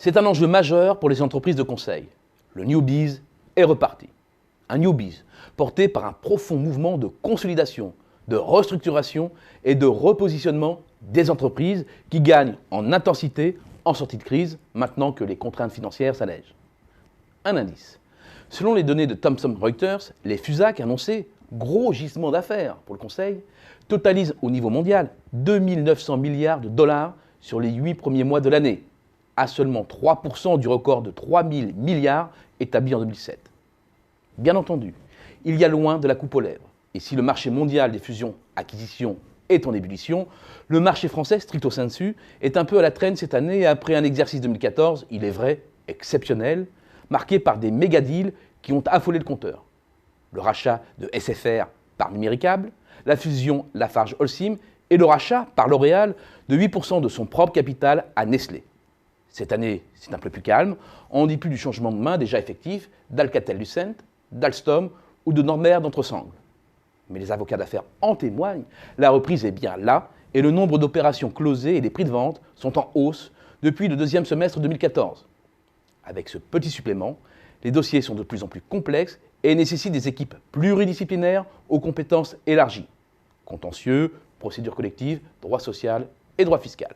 C'est un enjeu majeur pour les entreprises de conseil. Le newbies est reparti. Un newbies porté par un profond mouvement de consolidation, de restructuration et de repositionnement des entreprises qui gagnent en intensité en sortie de crise maintenant que les contraintes financières s'allègent. Un indice. Selon les données de Thomson Reuters, les FUSAC annoncés, gros gisement d'affaires pour le conseil, totalisent au niveau mondial 2 900 milliards de dollars sur les 8 premiers mois de l'année, à seulement 3% du record de 3 000 milliards établi en 2007. Bien entendu, il y a loin de la coupe aux lèvres. Et si le marché mondial des fusions-acquisitions est en ébullition, le marché français, stricto sensu, est un peu à la traîne cette année après un exercice 2014, il est vrai, exceptionnel, marqué par des méga-deals qui ont affolé le compteur. Le rachat de SFR par Numéricable, la fusion Lafarge-Holcim et le rachat par L'Oréal de 8% de son propre capital à Nestlé. Cette année, c'est un peu plus calme. On ne dit plus du changement de main déjà effectif d'Alcatel-Lucent, d'Alstom ou de Normer d'Entresangles. Mais les avocats d'affaires en témoignent, la reprise est bien là et le nombre d'opérations closées et les prix de vente sont en hausse depuis le deuxième semestre 2014. Avec ce petit supplément, les dossiers sont de plus en plus complexes et nécessitent des équipes pluridisciplinaires aux compétences élargies. Contentieux, procédure collective, droit social et droit fiscal.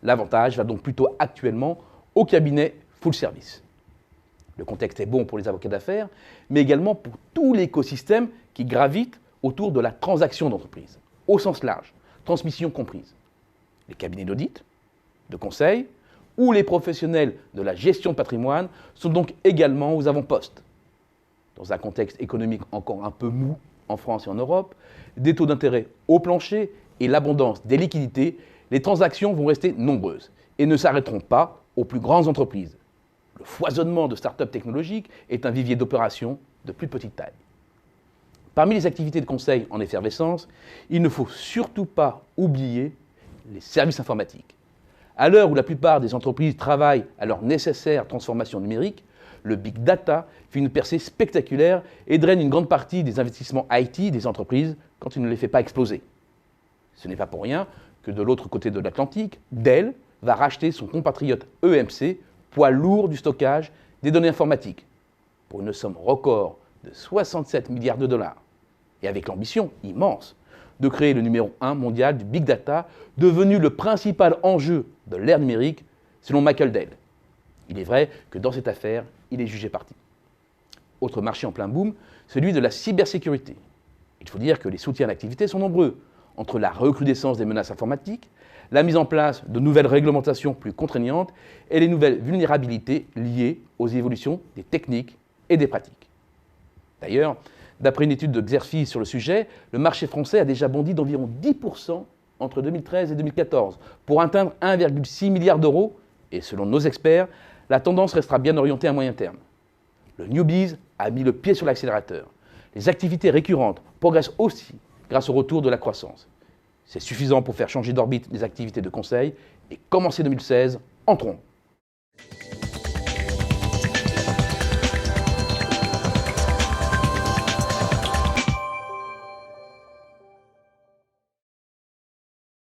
L'avantage va donc plutôt actuellement au cabinet full service. Le contexte est bon pour les avocats d'affaires, mais également pour tout l'écosystème qui gravite autour de la transaction d'entreprise, au sens large, transmission comprise. Les cabinets d'audit, de conseil ou les professionnels de la gestion de patrimoine sont donc également aux avant-postes. Dans un contexte économique encore un peu mou en France et en Europe, des taux d'intérêt au plancher et l'abondance des liquidités, les transactions vont rester nombreuses et ne s'arrêteront pas aux plus grandes entreprises. Le foisonnement de start-up technologiques est un vivier d'opérations de plus petite taille. Parmi les activités de conseil en effervescence, il ne faut surtout pas oublier les services informatiques. À l'heure où la plupart des entreprises travaillent à leur nécessaire transformation numérique, le big data fait une percée spectaculaire et draine une grande partie des investissements IT des entreprises quand il ne les fait pas exploser. Ce n'est pas pour rien que de l'autre côté de l'Atlantique, Dell va racheter son compatriote EMC, poids lourd du stockage des données informatiques, pour une somme record de 67 milliards de dollars, et avec l'ambition immense de créer le numéro 1 mondial du big data, devenu le principal enjeu de l'ère numérique, selon Michael Dell. Il est vrai que dans cette affaire, il est jugé parti. Autre marché en plein boom, celui de la cybersécurité. Il faut dire que les soutiens d'activité sont nombreux, entre la recrudescence des menaces informatiques, la mise en place de nouvelles réglementations plus contraignantes et les nouvelles vulnérabilités liées aux évolutions des techniques et des pratiques. D'ailleurs, d'après une étude de Xerfi sur le sujet, le marché français a déjà bondi d'environ 10% entre 2013 et 2014 pour atteindre 1,6 milliard d'euros et selon nos experts, la tendance restera bien orientée à moyen terme. Le newbies a mis le pied sur l'accélérateur. Les activités récurrentes progressent aussi grâce au retour de la croissance. C'est suffisant pour faire changer d'orbite les activités de conseil et commencer 2016 en trombe.